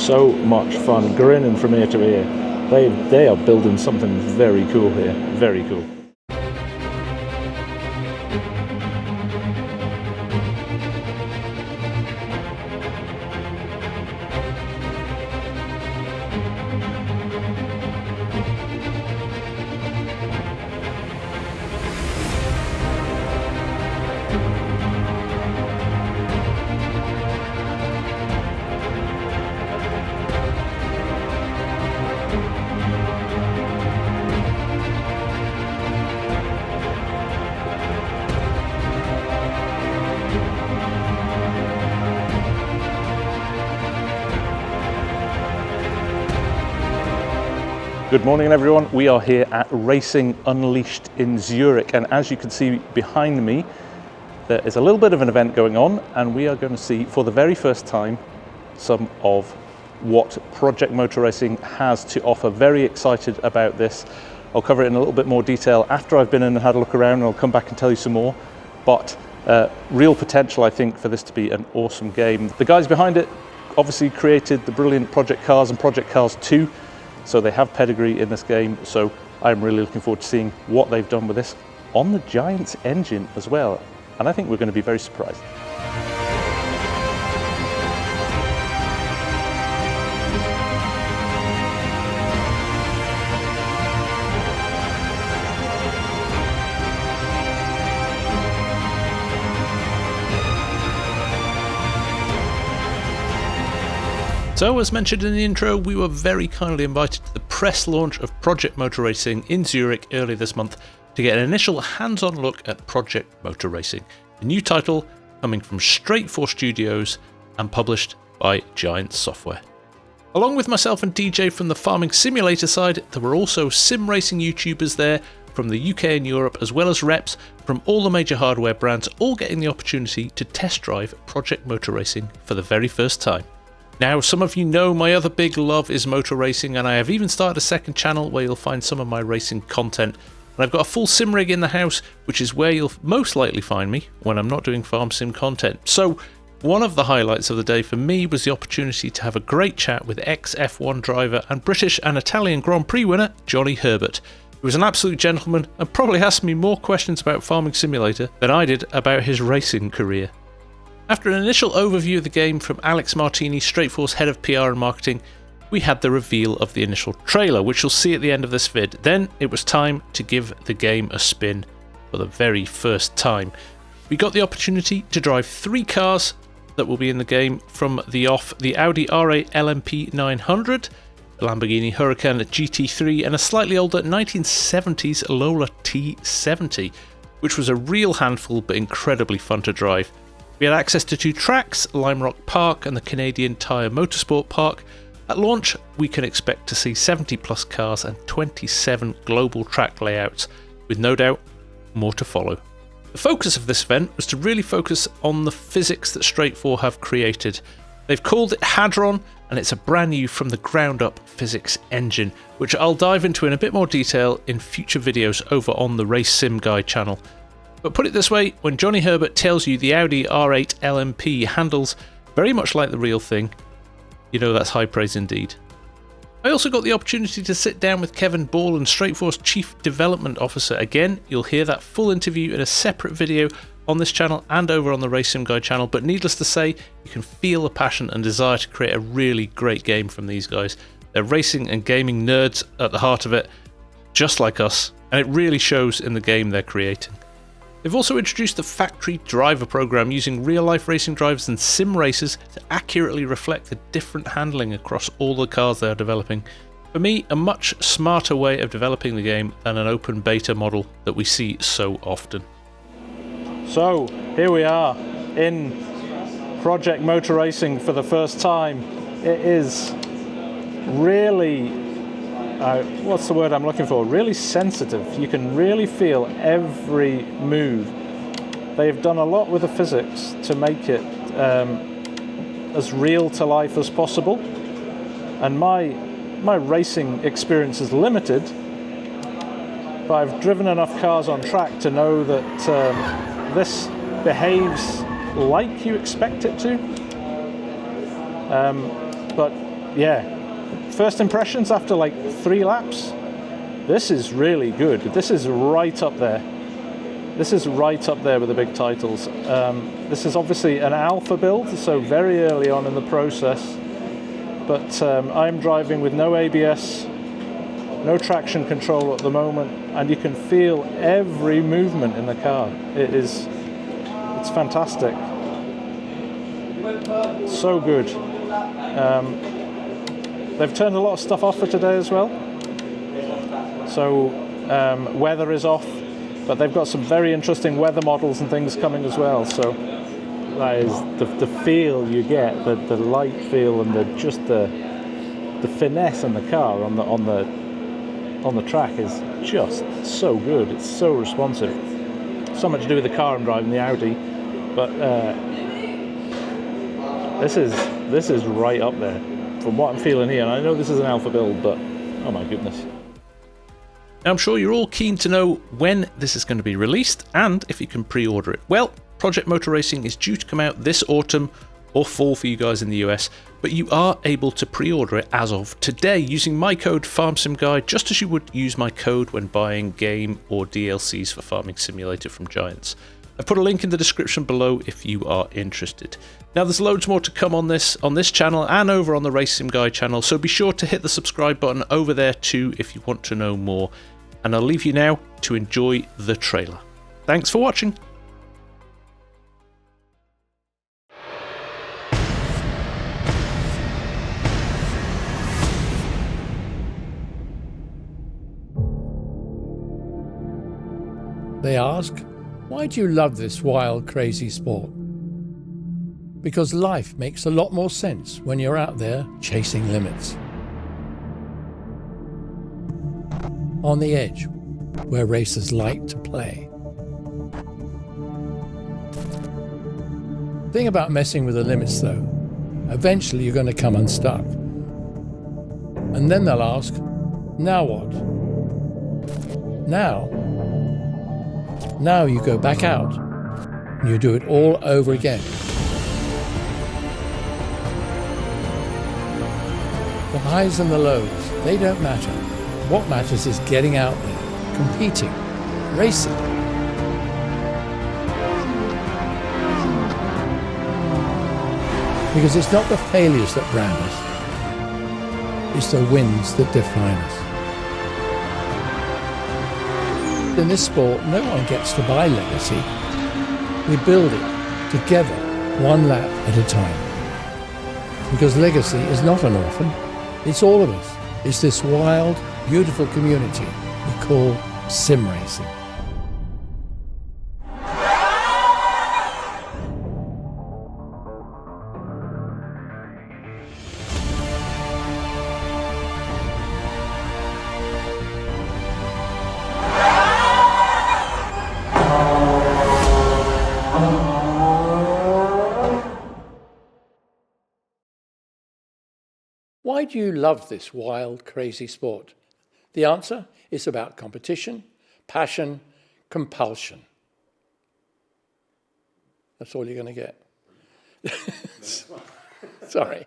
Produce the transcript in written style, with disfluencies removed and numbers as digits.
so much fun, grinning from ear to ear. They are building something very cool here, very cool. Good morning everyone, we are here at Racing Unleashed in Zurich, and as you can see behind me there is a little bit of an event going on, and we are going to see for the very first time some of what Project Motor Racing has to offer. Very excited about this. I'll cover it in a little bit more detail after I've been in and had a look around, and I'll come back and tell you some more. But real potential, I think, for this to be an awesome game. The guys behind it obviously created the brilliant Project Cars and Project Cars 2. So they have pedigree in this game, so I'm really looking forward to seeing what they've done with this on the Giants engine as well, and I think we're going to be very surprised. So, as mentioned in the intro, we were very kindly invited to the press launch of Project Motor Racing in Zurich earlier this month to get an initial hands-on look at Project Motor Racing, the new title coming from Straight4 Studios and published by Giants Software. Along with myself and DJ from the Farming Simulator side, there were also sim racing YouTubers there from the UK and Europe, as well as reps from all the major hardware brands, all getting the opportunity to test drive Project Motor Racing for the very first time. Now, some of you know my other big love is motor racing, and I have even started a second channel where you'll find some of my racing content. And I've got a full sim rig in the house, which is where you'll most likely find me when I'm not doing farm sim content. So, one of the highlights of the day for me was the opportunity to have a great chat with ex-F1 driver and British and Italian Grand Prix winner Johnny Herbert, who was an absolute gentleman and probably asked me more questions about Farming Simulator than I did about his racing career. After an initial overview of the game from Alex Martini, Straight4's head of PR and marketing, we had the reveal of the initial trailer, which you'll see at the end of this vid. Then it was time to give the game a spin for the very first time. We got the opportunity to drive 3 cars that will be in the game from the off: the Audi R8 LMP 900, the Lamborghini Huracan GT3, and a slightly older 1970s Lola T70, which was a real handful but incredibly fun to drive. We had access to 2 tracks, Lime Rock Park and the Canadian Tire Motorsport Park. At launch, we can expect to see 70 plus cars and 27 global track layouts, with no doubt more to follow. The focus of this event was to really focus on the physics that Straight4 have created. They've called it Hadron, and it's a brand new from the ground up physics engine, which I'll dive into in a bit more detail in future videos over on the Race Sim Guy channel. But put it this way, when Johnny Herbert tells you the Audi R8 LMP handles very much like the real thing, you know that's high praise indeed. I also got the opportunity to sit down with Kevin Ball, and Straight4's Chief Development Officer. Again, you'll hear that full interview in a separate video on this channel and over on the Race Sim Guy channel, but needless to say, you can feel the passion and desire to create a really great game from these guys. They're racing and gaming nerds at the heart of it, just like us, and it really shows in the game they're creating. They've also introduced the factory driver program, using real-life racing drivers and sim racers to accurately reflect the different handling across all the cars they are developing. For me, a much smarter way of developing the game than an open beta model that we see so often. So, here we are in Project Motor Racing for the first time. It is really what's the word I'm looking for? Really sensitive. You can really feel every move. They've done a lot with the physics to make it as real to life as possible. And my racing experience is limited, but I've driven enough cars on track to know that this behaves like you expect it to. But yeah, first impressions after like 3 laps, this is really good. This is right up there. This is right up there with the big titles. This is obviously an alpha build, so very early on in the process. But I'm driving with no ABS, no traction control at the moment, and you can feel every movement in the car. It's fantastic. So good. They've turned a lot of stuff off for today as well. So weather is off, but they've got some very interesting weather models and things coming as well. So that is the feel you get, the light feel, and the finesse in the car on the track is just so good. It's so responsive. So much to do with the car I'm driving, the Audi, but this is right up there from what I'm feeling here. And I know this is an alpha build, but oh my goodness. Now, I'm sure you're all keen to know when this is going to be released and if you can pre-order it. Well, Project Motor Racing is due to come out this autumn or fall for you guys in the US, but you are able to pre-order it as of today using my code FarmSimGuy, just as you would use my code when buying game or DLCs for Farming Simulator from Giants. I've put a link in the description below if you are interested. Now, there's loads more to come on this channel and over on the Racing Guy channel, so be sure to hit the subscribe button over there too if you want to know more. And I'll leave you now to enjoy the trailer. Thanks for watching. They ask, why do you love this wild, crazy sport? Because life makes a lot more sense when you're out there chasing limits. On the edge, where racers like to play. The thing about messing with the limits, though, eventually you're going to come unstuck. And then they'll ask, now what? Now you go back out and you do it all over again. The highs and the lows, they don't matter. What matters is getting out there, competing, racing. Because it's not the failures that brand us, it's the wins that define us. In this sport, no one gets to buy legacy. We build it together, one lap at a time. Because legacy is not an orphan, it's all of us. It's this wild, beautiful community we call sim racing. Why do you love this wild, crazy sport? The answer is about competition, passion, compulsion. That's all you're going to get. Sorry.